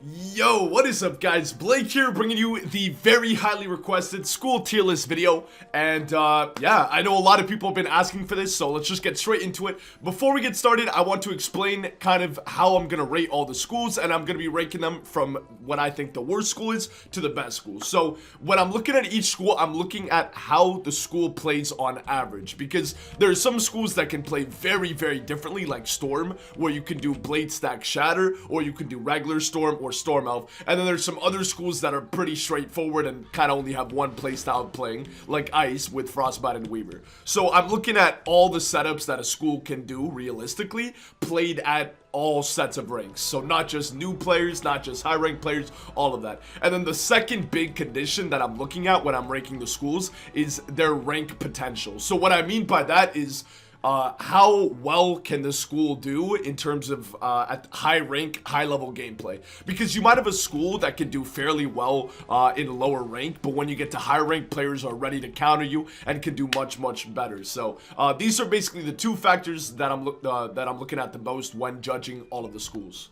Yo, what is up guys? Blake here bringing you the very highly requested school tier list video. And yeah, I know a lot of people have been asking for this, so let's just get straight into it. Before we get started, I want to explain kind of how I'm gonna rate all the schools, and I'm gonna be ranking them from what I think the worst school is to the best school. So when I'm looking at each school, I'm looking at how the school plays on average, because there are some schools that can play very differently, like Storm, where you can do Blade Stack Shatter, or you can do regular Storm or Storm Elf. And then there's some other schools that are pretty straightforward and kind of only have one playstyle playing, like Ice with Frostbite and Weaver. So I'm looking at all the setups that a school can do realistically, played at all sets of ranks. So not just new players, not just high rank players, all of that. And then the second big condition that I'm looking at when I'm ranking the schools is their rank potential. So what I mean by that is how well can the school do in terms of at high rank, high level gameplay? Because you might have a school that can do fairly well in lower rank, but when you get to high rank, players are ready to counter you and can do much better. So these are basically the two factors that I'm looking at the most when judging all of the schools.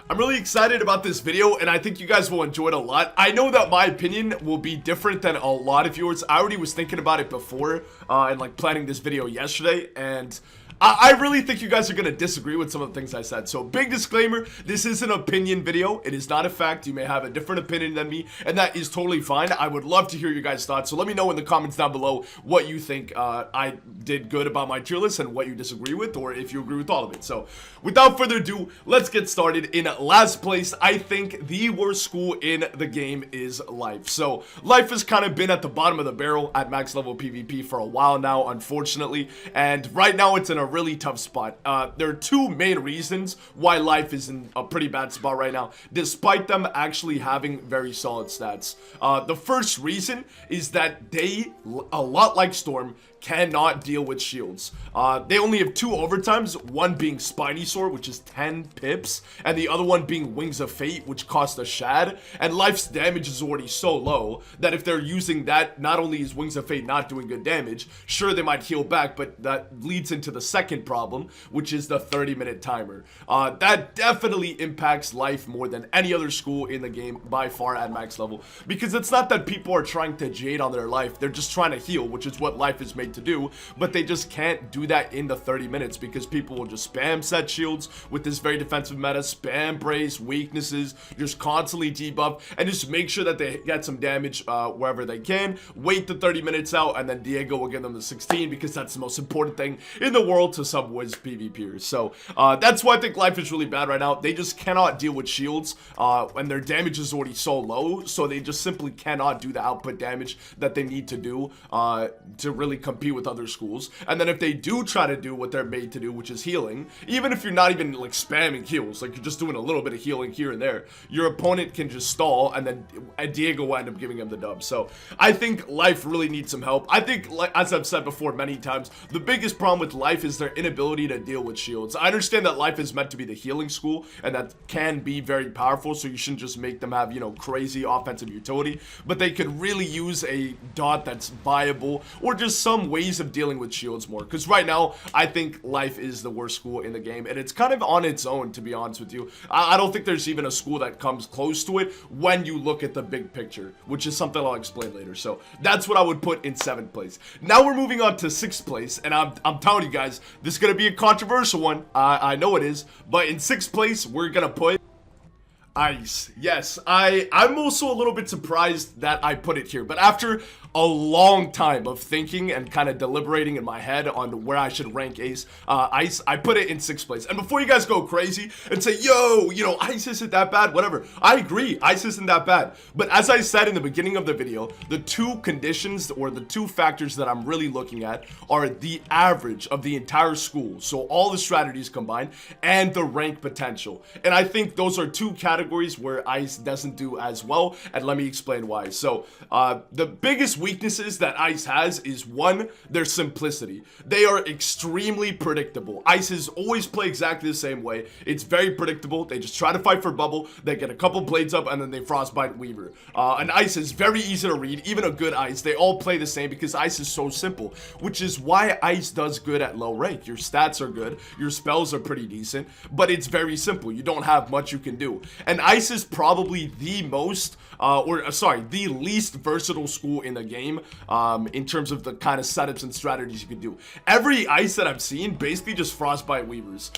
I'm really excited about this video, and I think you guys will enjoy it a lot. I know that my opinion will be different than a lot of yours. I already was thinking about it before and like planning this video yesterday, and I really think you guys are going to disagree with some of the things I said. So big disclaimer, this is an opinion video. It is not a fact. You may have a different opinion than me, and that is totally fine. I would love to hear your guys' thoughts. So let me know in the comments down below what you think I did good about my tier list and what you disagree with, or if you agree with all of it. So without further ado, let's get started. In last place, I think the worst school in the game is Life. So Life has kind of been at the bottom of the barrel at max level PvP for a while now, unfortunately. And right now it's in a really tough spot. There are two main reasons why Life is in a pretty bad spot right now, despite them actually having very solid stats. The first reason is that they, a lot like Storm, cannot deal with shields. They only have two overtimes, one being Spiny Sword, which is 10 pips, and the other one being Wings of Fate, which cost a shad. And Life's damage is already so low that if they're using that, not only is Wings of Fate not doing good damage, sure they might heal back, but that leads into the second problem, which is the 30-minute timer. That definitely impacts Life more than any other school in the game by far at max level, because it's not that people are trying to jade on their life, they're just trying to heal, which is what Life is made to do, but they just can't do that in the 30 minutes because people will just spam set shields with this very defensive meta, spam brace, weaknesses, just constantly debuff, and just make sure that they get some damage wherever they can, wait the 30 minutes out, and then Diego will give them the 16 because that's the most important thing in the world to some Wiz PvPers. So that's why I think Life is really bad right now. They just cannot deal with shields, and their damage is already so low, so they just simply cannot do the output damage that they need to do to really compete with other schools. And then if they do try to do what they're made to do, which is healing, even if you're not even like spamming heals, like you're just doing a little bit of healing here and there, your opponent can just stall, and then Diego will end up giving him the dub. So I think Life really needs some help. I think, as I've said before many times, the biggest problem with Life is their inability to deal with shields. I understand that Life is meant to be the healing school, and that can be very powerful, so you shouldn't just make them have, you know, crazy offensive utility, but they could really use a dot that's viable, or just some ways of dealing with shields more, because right now I think Life is the worst school in the game, and it's kind of on its own, to be honest with you. I don't think there's even a school that comes close to it when you look at the big picture, which is something I'll explain later. So that's what I would put in 7th place. Now we're moving on to 6th place, and I'm telling you guys, this is gonna be a controversial one. I know it is, but in 6th place we're gonna put Ice. Yes, I'm also a little bit surprised that I put it here, but after a long time of thinking and kind of deliberating in my head on where I should rank Ice, I put it in 6th place. And before you guys go crazy and say, yo, you know, Ice isn't that bad, whatever, I agree, Ice isn't that bad. But as I said in the beginning of the video, the two conditions, or the two factors that I'm really looking at, are the average of the entire school, so all the strategies combined, and the rank potential. And I think those are two categories where Ice doesn't do as well, and let me explain why. So the biggest weaknesses that Ice has is one, their simplicity. They are extremely predictable. Ices always play exactly the same way. It's very predictable. They just try to fight for bubble, they get a couple blades up, and then they frostbite Weaver. An Ice is very easy to read, even a good Ice. They all play the same because Ice is so simple, which is why Ice does good at low rank. Your stats are good, your spells are pretty decent, but it's very simple. You don't have much you can do. And Ice is probably the most, the least versatile school in the game in terms of the kind of setups and strategies you can do. Every Ice that I've seen basically just frostbite Weavers.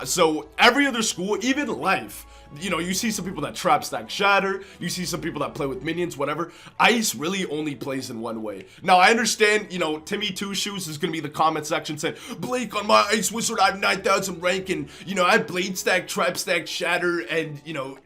So every other school, even Life, you know, you see some people that trap stack shatter, you see some people that play with minions, whatever. Ice really only plays in one way. Now I understand, you know, Timmy Two Shoes is gonna be in the comment section saying, Blake, on my Ice Wizard I have 9,000 rank, and you know I have blade stack, trap stack, shatter, and you know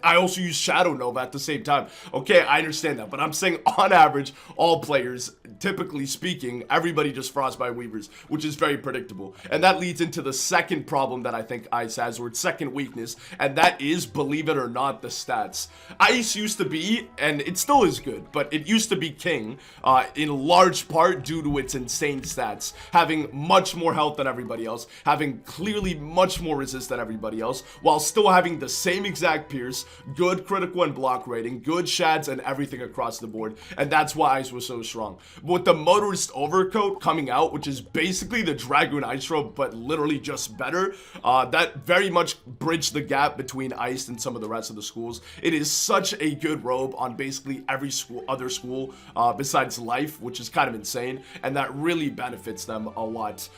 I also use Shadow Nova at the same time. Okay, I understand that, but I'm saying on average, all players, typically speaking, everybody just frostbite Weavers, which is very predictable. And that leads into the second problem that I think Ice has, or its second weakness, and that is, believe it or not, the stats. Ice used to be, and it still is good, but it used to be king in large part due to its insane stats, having much more health than everybody else, having clearly much more resist than everybody else, while still having the same exact pierce, good critical and block rating, good shads, and everything across the board, and that's why Ice was so strong. But with the Motorist Overcoat coming out, which is basically the Dragoon Ice Robe, but literally just better, that very much bridged the gap between Ice and some of the rest of the schools. It is such a good robe on basically every other school besides Life, which is kind of insane, and that really benefits them a lot.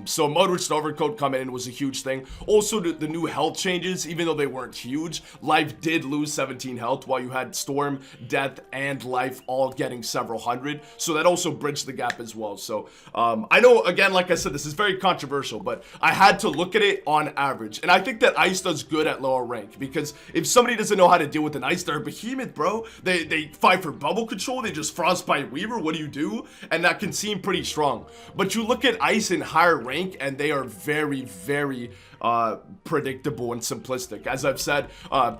So Motorist Overcoat coming in was a huge thing. Also, the new health changes, even though they weren't huge, Life did lose 17 health, while you had Storm, Death, and Life all getting several hundred, so that also bridged the gap as well. So I know, again, like I said, this is very controversial, but I had to look at it on average, and I think that Ice does good at lower rank, because if somebody doesn't know how to deal with an Ice, they're a behemoth, bro. They fight for bubble control, they just frostbite Weaver, what do you do? And that can seem pretty strong. But you look at Ice in higher rank, and they are very, very predictable and simplistic. As I've said,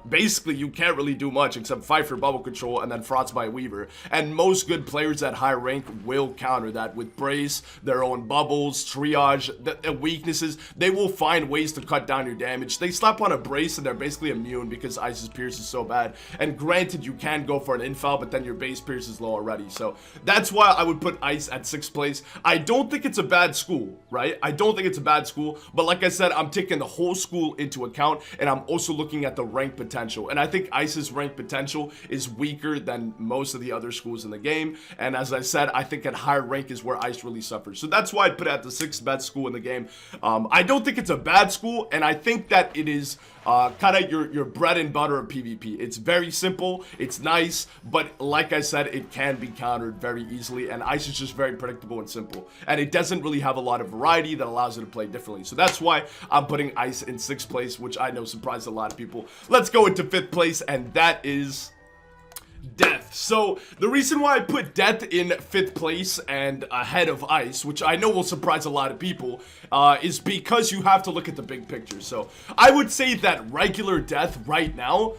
basically you can't really do much except fight for bubble control and then frostbite Weaver, and most good players at high rank will counter that with brace, their own bubbles, triage, the weaknesses. They will find ways to cut down your damage. They slap on a brace and they're basically immune because Ice's pierce is so bad, and granted you can go for an infal, but then your base pierce is low already. So that's why I would put Ice at 6th place. I don't think it's a bad school, right? I don't think it's a bad school, but like I said, I'm taking the whole school into account, and I'm also looking at the rank potential, and I think Ice's rank potential is weaker than most of the other schools in the game, and as I said, I think at higher rank is where Ice really suffers. So that's why I put it at the 6th best school in the game. I don't think it's a bad school, and I think that it is kind of your bread and butter of PvP. It's very simple, it's nice, but like I said, it can be countered very easily, and Ice is just very predictable and simple, and it doesn't really have a lot of variety that allows it to play differently. So that's why I'm putting Ice in 6th place, which I know surprised a lot of people. Let's go into 5th place, and that is Death. So the reason why I put Death in 5th place and ahead of Ice, which I know will surprise a lot of people, is because you have to look at the big picture. So I would say that regular Death right now,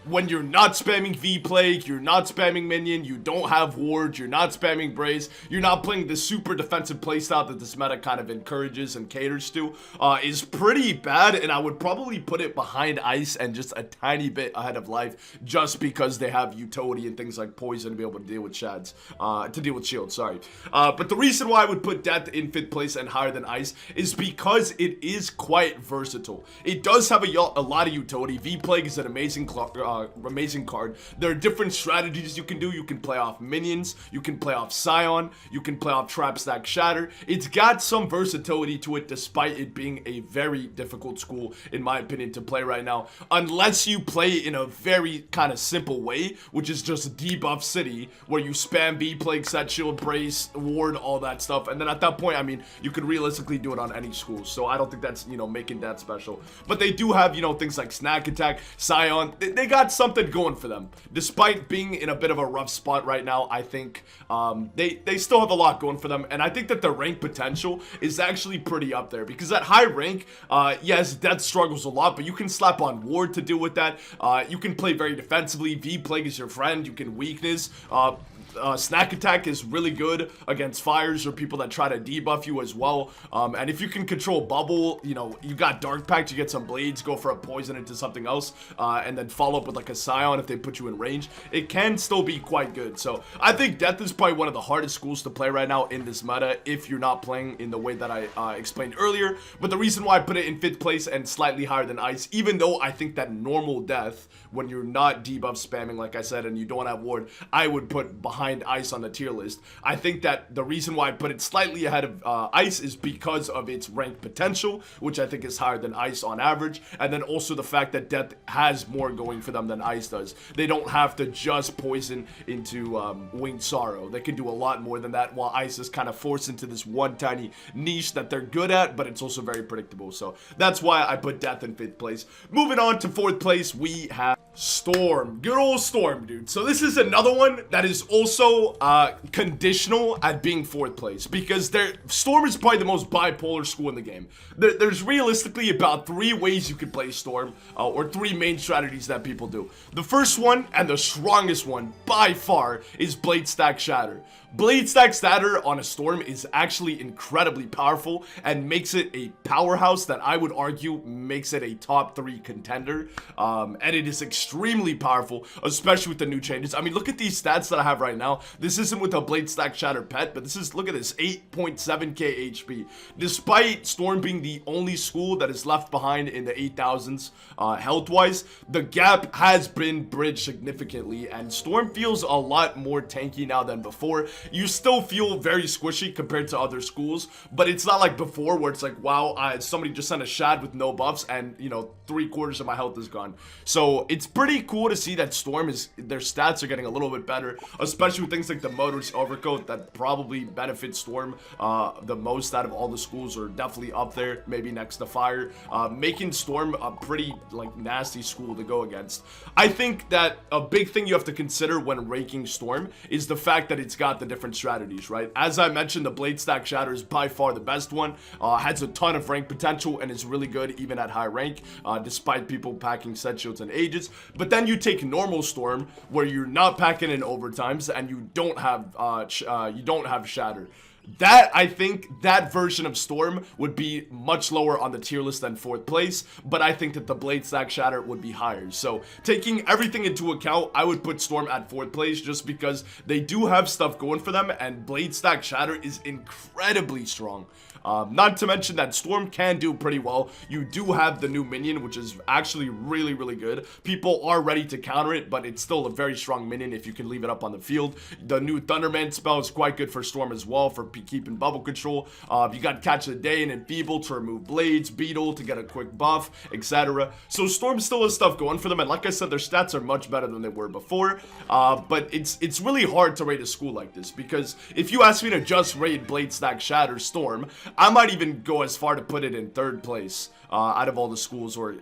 when you're not spamming V-Plague, you're not spamming Minion, you don't have Ward, you're not spamming Brace, you're not playing the super defensive playstyle that this meta kind of encourages and caters to, is pretty bad, and I would probably put it behind Ice and just a tiny bit ahead of Life, just because they have utility and things like Poison to be able to deal with shields, sorry. But the reason why I would put Death in 5th place and higher than Ice is because it is quite versatile. It does have a lot of utility. V-Plague is an amazing card. There are different strategies you can do. You can play off minions, you can play off Scion, you can play off Trap Stack Shatter. It's got some versatility to it, despite it being a very difficult school, in my opinion, to play right now, unless you play in a very kind of simple way, which is just debuff City, where you spam V-Plague, set shield, brace, ward, all that stuff, and then at that point, I mean, you could realistically do it on any school, so I don't think that's, you know, making that special. But they do have, you know, things like Snack Attack, Scion. They got something going for them. Despite being in a bit of a rough spot right now, I think they still have a lot going for them, and I think that the rank potential is actually pretty up there, because at high rank, yes, Death struggles a lot, but you can slap on Ward to deal with that. You can play very defensively. V-Plague is your friend. You can weakness. Snack Attack is really good against fires or people that try to debuff you as well. And if you can control Bubble, you know, you got Dark Pact, you get some blades, go for a poison into something else, and then follow up with like a Scion if they put you in range. It can still be quite good. So I think Death is probably one of the hardest schools to play right now in this meta if you're not playing in the way that I explained earlier. But the reason why I put it in 5th place and slightly higher than Ice, even though I think that normal Death, when you're not debuff spamming like I said and you don't have ward, I would put behind Ice on the tier list. I think that the reason why I put it slightly ahead of Ice is because of its rank potential, which I think is higher than Ice on average, and then also the fact that Death has more going for them than Ice does. They don't have to just poison into Winged Sorrow. They can do a lot more than that, while Ice is kind of forced into this one tiny niche that they're good at, but it's also very predictable. So that's why I put Death in 5th place. Moving on to 4th place, we have Storm. Good old Storm, dude. So this is another one that is also conditional at being 4th place, because Storm is probably the most bipolar school in the game. There's realistically about 3 ways you could play Storm, or 3 main strategies that people do. The first one, and the strongest one by far, is Blade Stack Shatter. Blade Stack Shatter on a Storm is actually incredibly powerful and makes it a powerhouse that I would argue makes it a top 3 contender. And it is extremely powerful, especially with the new changes. I mean, look at these stats that I have right now. This isn't with a Blade Stack Shatter pet, but this is, look at this, 8.7k HP. Despite Storm being the only school that is left behind in the 8,000s health-wise, the gap has been bridged significantly, and Storm feels a lot more tanky now than before. You still feel very squishy compared to other schools, but it's not like before where it's like, wow, somebody just sent a Shad with no buffs and, you know, 3/4 of my health is gone. So it's pretty cool to see that Storm their stats are getting a little bit better, especially with things like the Motor's Overcoat that probably benefits Storm the most out of all the schools, or definitely up there, maybe next to Fire, making Storm a pretty like nasty school to go against. I think that a big thing you have to consider when ranking Storm is the fact that it's got the different strategies, right? As I mentioned, the Blade Stack Shatter is by far the best one, has a ton of rank potential and is really good even at high rank, despite people packing set shields and ages. But then you take normal Storm, where you're not packing in overtimes and you don't have Shatter. That, I think, that version of Storm would be much lower on the tier list than 4th place, but I think that the Blade Stack Shatter would be higher. So, taking everything into account, I would put Storm at 4th place just because they do have stuff going for them, and Blade Stack Shatter is incredibly strong. Not to mention that Storm can do pretty well. You do have the new minion, which is actually really, really good. People are ready to counter it, but it's still a very strong minion if you can leave it up on the field. The new Thunderman spell is quite good for Storm as well, for keeping bubble control. You got Catch of the Day and Enfeeble to remove blades, Beetle to get a quick buff, etc. So Storm still has stuff going for them, and like I said, their stats are much better than they were before. But it's really hard to rate a school like this, because if you ask me to just rate Blade Stack Shatter Storm, I might even go as far to put it in 3rd place out of all the schools, or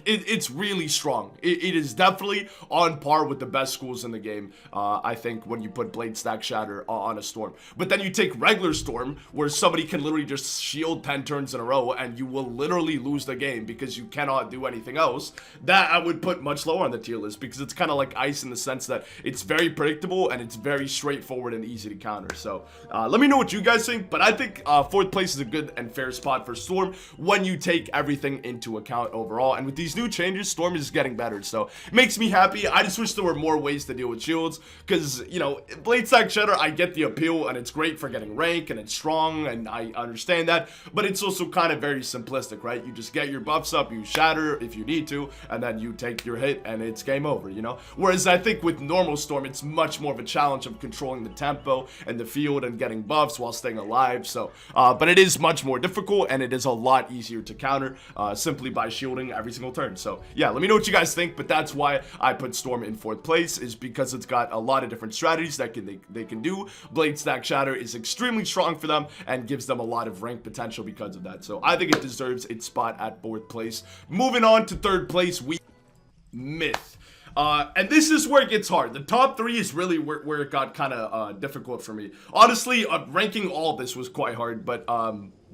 it's really strong. It is definitely on par with the best schools in the game, I think, when you put Blade Stack Shatter on a Storm. But then you take regular Storm, where somebody can literally just shield 10 turns in a row and you will literally lose the game because you cannot do anything else. That I would put much lower on the tier list, because it's kind of like Ice in the sense that it's very predictable and it's very straightforward and easy to counter. So let me know what you guys think, but I think 4th place is a good and fair spot for Storm when you take everything into account overall. And with these new changes, Storm is getting better, so it makes me happy. I just wish there were more ways to deal with shields, because, you know, Blade Stack Shatter, I get the appeal and it's great for getting rank and it's strong and I understand that, but it's also kind of very simplistic, right? You just get your buffs up, you shatter if you need to, and then you take your hit and it's game over, you know? Whereas I think with normal Storm, it's much more of a challenge of controlling the tempo and the field and getting buffs while staying alive. So but it is much more difficult and it is a lot easier to counter simply by shielding every single turn. So yeah, let me know what you guys think, but that's why I put Storm in 4th place, is because it's got a lot of different strategies that they can do. Blade Stack Shatter is extremely strong for them and gives them a lot of rank potential because of that. So I think it deserves its spot at 4th place. Moving on to 3rd place, we Myth. And this is where it gets hard. The top 3 is really where it got kind of difficult for me. Honestly, ranking all of this was quite hard, but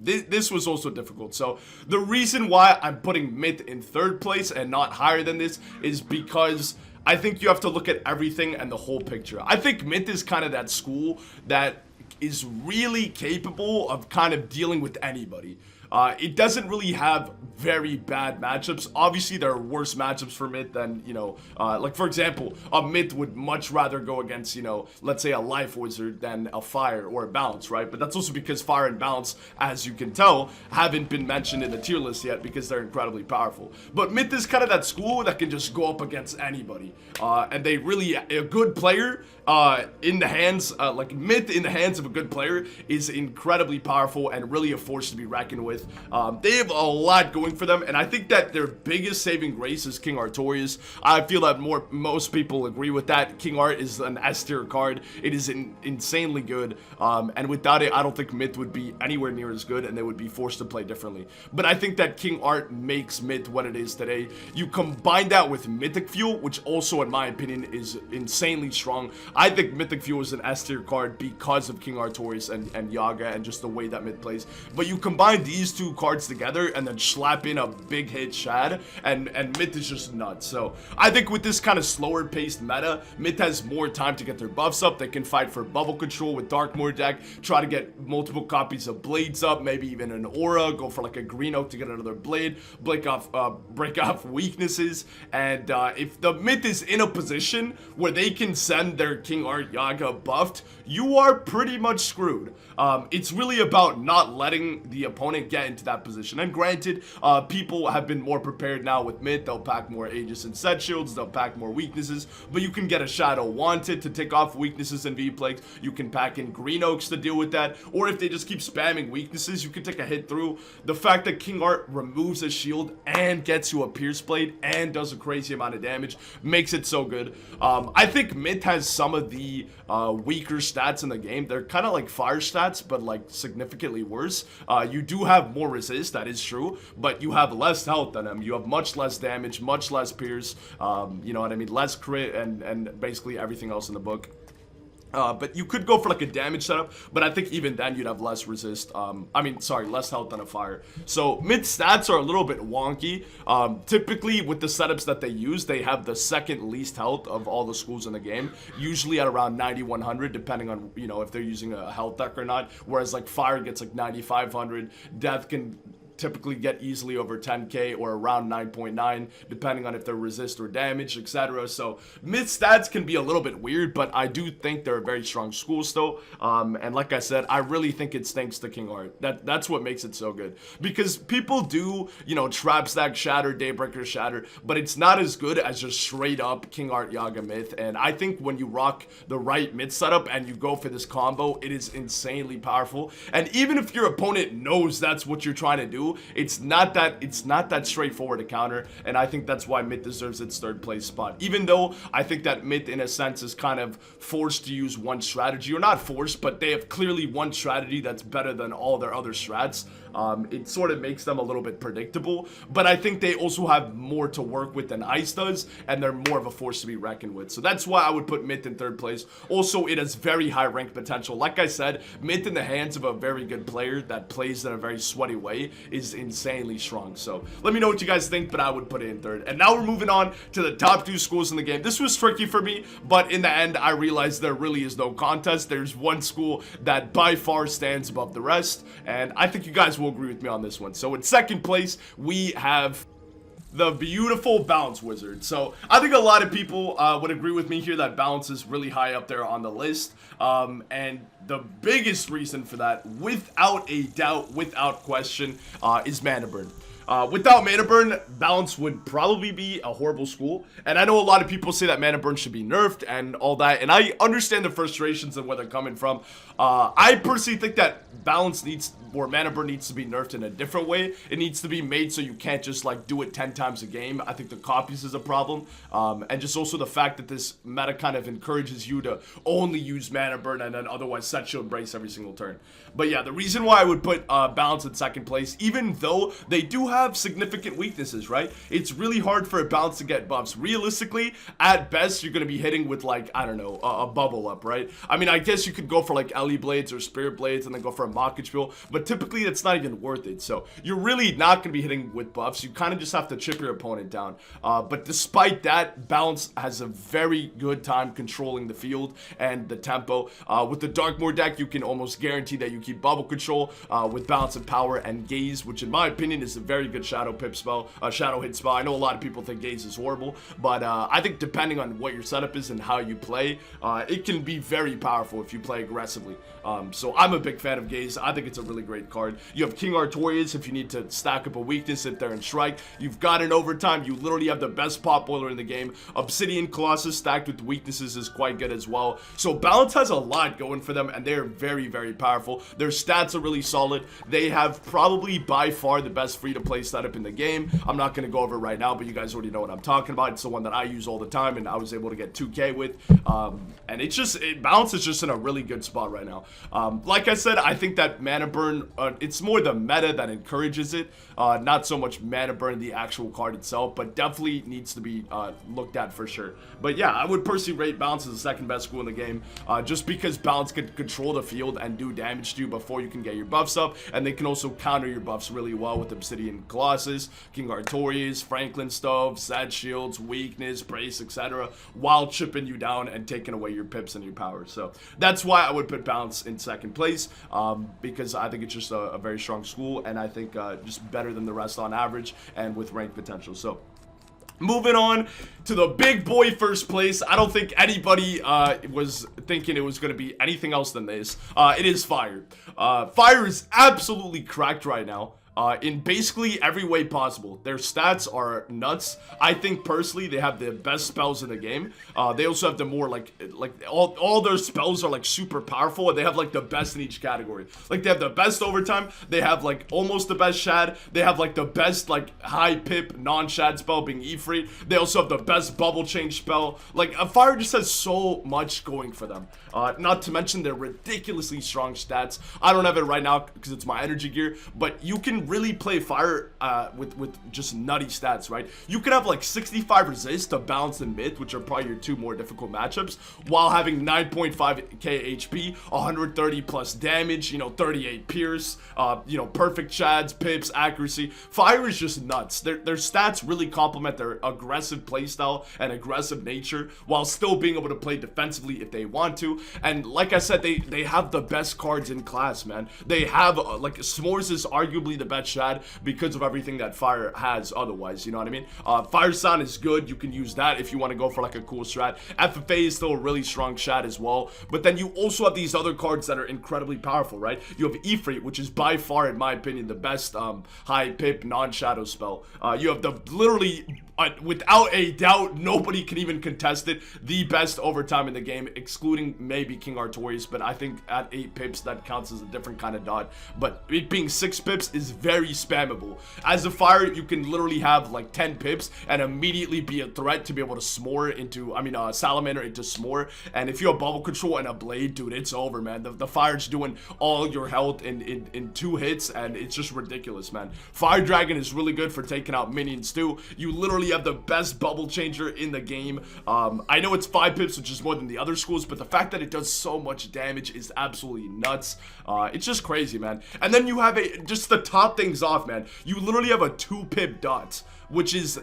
this was also difficult. So the reason why I'm putting Myth in 3rd place and not higher than this is because I think you have to look at everything and the whole picture. I think Myth is kind of that school that is really capable of kind of dealing with anybody. It doesn't really have very bad matchups. Obviously, there are worse matchups for Myth than, you know, like for example, a Myth would much rather go against, you know, let's say a Life Wizard than a Fire or a Balance, right? But that's also because Fire and Balance, as you can tell, haven't been mentioned in the tier list yet because they're incredibly powerful. But Myth is kind of that school that can just go up against anybody. And they really, a good player in the hands, like Myth in the hands of a good player is incredibly powerful and really a force to be reckoned with. They have a lot going for them, and I think that their biggest saving grace is King Artorias. I feel that most people agree with that. King Art is an S tier card. It is insanely good, and without it, I don't think Myth would be anywhere near as good, and they would be forced to play differently. But I think that King Art makes Myth what it is today. You combine that with Mythic Fuel, which also, in my opinion, is insanely strong. I think Mythic Fuel is an S tier card because of King Artorias and Yaga and just the way that Myth plays. But you combine these two cards together and then slap in a big hit Shad, and Myth is just nuts. So I think with this kind of slower paced meta, Myth has more time to get their buffs up. They can fight for bubble control with Darkmoor deck, try to get multiple copies of Blades up, maybe even an Aura, go for like a Green Oak to get another Blade, break off weaknesses. And if the Myth is in a position where they can send their King Art Yaga buffed, you are pretty much screwed. It's really about not letting the opponent get into that position. And granted, people have been more prepared now with Myth. They'll pack more Aegis and Set Shields, they'll pack more weaknesses, but you can get a Shadow Wanted to take off weaknesses and V-Plagues. You can pack in Green Oaks to deal with that, or if they just keep spamming weaknesses, you can take a hit through. The fact that King Art removes a shield and gets you a Pierce Blade and does a crazy amount of damage makes it so good. I think Myth has some of the weaker stats in the game. They're kind of like Fire stats, but like significantly worse. You do have more resist, that is true, but you have less health than them. You have much less damage, much less pierce, you know what I mean, less crit, and basically everything else in the book. But you could go for like a damage setup, but I think even then you'd have less resist. Less health than a Fire. So Myth stats are a little bit wonky. Typically with the setups that they use, they have the second least health of all the schools in the game, usually at around 9100, depending on, you know, if they're using a health deck or not. Whereas like Fire gets like 9500, Death can typically get easily over 10k or around 9.9 depending on if they're resist or damage, etc. So Myth stats can be a little bit weird, but I do think they're a very strong school still. And like I said, I really think it's thanks to King Art. That's what makes it so good, because people do, you know, Trap Stack Shatter, Daybreaker Shatter, but it's not as good as just straight up King Art Yaga Myth. And I think when you rock the right Myth setup and you go for this combo, it is insanely powerful. And even if your opponent knows that's what you're trying to do, it's not that straightforward to counter, and I think that's why Myth deserves its 3rd place spot. Even though I think that Myth in a sense is kind of forced to use one strategy, or not forced, but they have clearly one strategy that's better than all their other strats. It sort of makes them a little bit predictable, but I think they also have more to work with than Ice does, and they're more of a force to be reckoned with. So that's why I would put Myth in 3rd place. Also, it has very high rank potential. Like I said, Myth in the hands of a very good player that plays in a very sweaty way is insanely strong. So let me know what you guys think, but I would put it in 3rd. And now we're moving on to the top 2 schools in the game. This was tricky for me, but in the end, I realized there really is no contest. There's one school that by far stands above the rest, and I think you guys will agree with me on this one. So in 2nd place, we have the beautiful Balance Wizard. So I think a lot of people would agree with me here that Balance is really high up there on the list. And the biggest reason for that, without a doubt, without question, is Mana Burn. Without Mana Burn, Balance would probably be a horrible school. And I know a lot of people say that Mana Burn should be nerfed and all that, and I understand the frustrations and where they're coming from. I personally think that Balance needs, or Mana Burn needs to be nerfed in a different way. It needs to be made so you can't just like do it 10 times a game. I think the copies is a problem. And just also the fact that this meta kind of encourages you to only use Mana Burn and then otherwise Set Shield Brace every single turn. But yeah, the reason why I would put Balance in 2nd place, even though they do have significant weaknesses, right? It's really hard for a balance to get buffs. Realistically, at best, you're going to be hitting with, like, I don't know, a bubble up, right? I mean, I guess you could go for, like, Ellie Blades or Spirit Blades and then go for a Mach Spiel, but typically it's not even worth it. So you're really not going to be hitting with buffs. You kind of just have to chip your opponent down. But despite that, balance has a very good time controlling the field and the tempo. With the Darkmoor deck, you can almost guarantee that you keep bubble control with balance of power and gaze, which in my opinion is a very good shadow pip spell, shadow hit spell. I know a lot of people think gaze is horrible, but I think depending on what your setup is and how you play, it can be very powerful if you play aggressively. So I'm a big fan of gaze. I think it's a really great card. You have King Artorias if you need to stack up a weakness, sit there and strike. You've got an overtime. You literally have the best pot boiler in the game. Obsidian Colossus stacked with weaknesses is quite good as well. So balance has a lot going for them, and they're very, very powerful. Their stats are really solid. They have probably by far the best free-to-play setup in the game. I'm not going to go over it right now, but you guys already know what I'm talking about. It's the one that I use all the time, and I was able to get 2K with. And balance is just in a really good spot right now. Like I said, I think that mana burn, it's more the meta that encourages it, not so much mana burn the actual card itself, but definitely needs to be looked at for sure. But yeah, I would personally rate balance as the second best school in the game, just because balance can control the field and do damage to you before you can get your buffs up, and they can also counter your buffs really well with Obsidian Colossus, King Artorias, Franklin Stove, Sad Shields, Weakness, Brace, etc., while chipping you down and taking away your pips and your power. So that's why I would put balance in second place, because I think it's just a very strong school, and I think just better than the rest on average and with rank potential. So moving on to the big boy first place. I don't think anybody was thinking it was going to be anything else than this. It is Fire. Fire is absolutely cracked right now. In basically every way possible. Their stats are nuts. I think personally they have the best spells in the game. They also have the more like all their spells are like super powerful, and they have like the best in each category. Like they have the best overtime, they have like almost the best shad, they have like the best like high pip non-shad spell being Ifrit. They also have the best bubble change spell. Like Fire just has so much going for them. Not to mention their ridiculously strong stats. I don't have it right now because it's my energy gear, but you can really play Fire with just nutty stats, right? You can have like 65 resist to balance and myth, which are probably your two more difficult matchups, while having 9.5k HP, 130 plus damage, you know, 38 pierce, you know, perfect shads, pips, accuracy. Fire is just nuts. Their stats really complement their aggressive playstyle and aggressive nature, while still being able to play defensively if they want to. And like I said, they have the best cards in class, man. They have like S'mores is arguably the best shad because of everything that Fire has otherwise, you know what I mean? Fire Sound is good. You can use that if you want to go for like a cool strat. FFA is still a really strong shad as well, but then you also have these other cards that are incredibly powerful, right? You have Ifrit, which is by far, in my opinion, the best high pip non-shadow spell. You have the literally without a doubt, nobody can even contest it, the best overtime in the game, excluding maybe King Artorias, but I think at 8 pips that counts as a different kind of dot. But it being 6 pips is very spammable. As a Fire, you can literally have like 10 pips and immediately be a threat to be able to S'more into, Salamander into S'more. And if you have bubble control and a blade, dude, it's over, man. The Fire's doing all your health in 2 hits, and it's just ridiculous, man. Fire Dragon is really good for taking out minions too. You literally have the best bubble changer in the game. I know it's 5 pips, which is more than the other schools, but the fact that it does so much damage is absolutely nuts. It's just crazy, man. And then you have just to top things off, man, you literally have a 2 pip dot, which is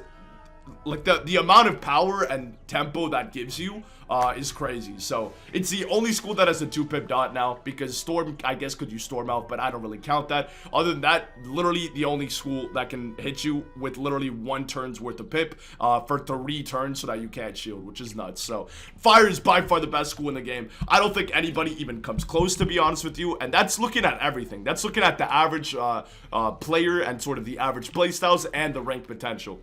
like the amount of power and tempo that gives you is crazy. So it's the only school that has a 2 pip dot now, because Storm, I guess, could use Storm out, but I don't really count that. Other than that, literally the only school that can hit you with literally 1 turn's worth of pip for 3 turns so that you can't shield, which is nuts. So Fire is by far the best school in the game. I don't think anybody even comes close, to be honest with you, and that's looking at everything. That's looking at the average player and sort of the average playstyles and the rank potential.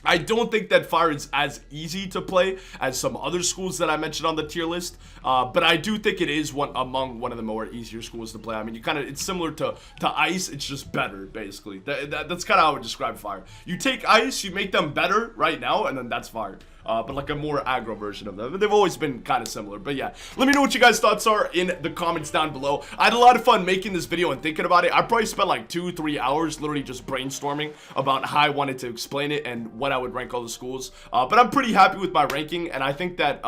I don't think that Fire is as easy to play as some other schools that I mentioned on the tier list, but I do think it is among one of the more easier schools to play. I mean, it's similar to Ice, it's just better, basically. That's kind of how I would describe Fire. You take Ice, you make them better right now, and then that's Fire. but like a more aggro version of them. They've always been kind of similar, but yeah, let me know what you guys' thoughts are in the comments down below. I had a lot of fun making this video and thinking about it. I probably spent like 2-3 hours literally just brainstorming about how I wanted to explain it and what I would rank all the schools, but I'm pretty happy with my ranking, and I think that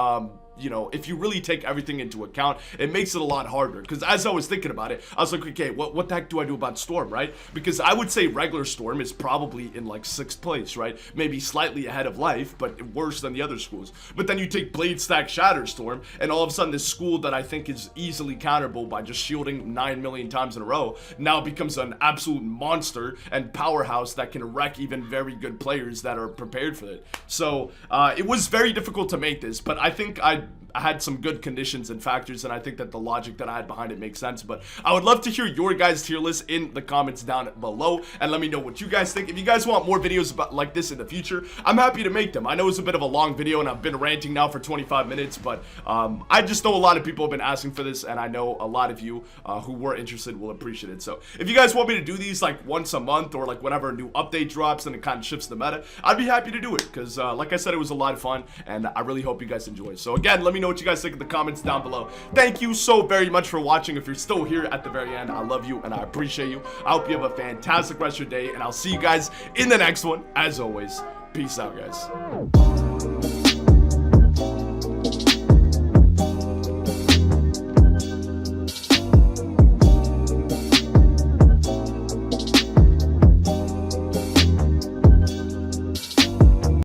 you know, if you really take everything into account, it makes it a lot harder. Because as I was thinking about it, I was like, okay, what the heck do I do about Storm, right? Because I would say regular Storm is probably in like 6th place, right? Maybe slightly ahead of Life, but worse than the other schools. But then you take Blade Stack Shatter Storm, and all of a sudden this school that I think is easily counterable by just shielding 9 million times in a row now becomes an absolute monster and powerhouse that can wreck even very good players that are prepared for it. So it was very difficult to make this, but I think I had some good conditions and factors, and I think that the logic that I had behind it makes sense. But I would love to hear your guys' tier list in the comments down below, and let me know what you guys think. If you guys want more videos about like this in the future, I'm happy to make them. I know it's a bit of a long video, and I've been ranting now for 25 minutes, but I just know a lot of people have been asking for this, and I know a lot of you who were interested will appreciate it. So if you guys want me to do these like once a month, or like whenever a new update drops and it kind of shifts the meta, I'd be happy to do it, because like I said, it was a lot of fun, and I really hope you guys enjoy. So again, let me know what you guys think in the comments down below. Thank you so very much for watching. If you're still here at the very end, I love you and I appreciate you. I hope you have a fantastic rest of your day, and I'll see you guys in the next one. As always, peace out, guys.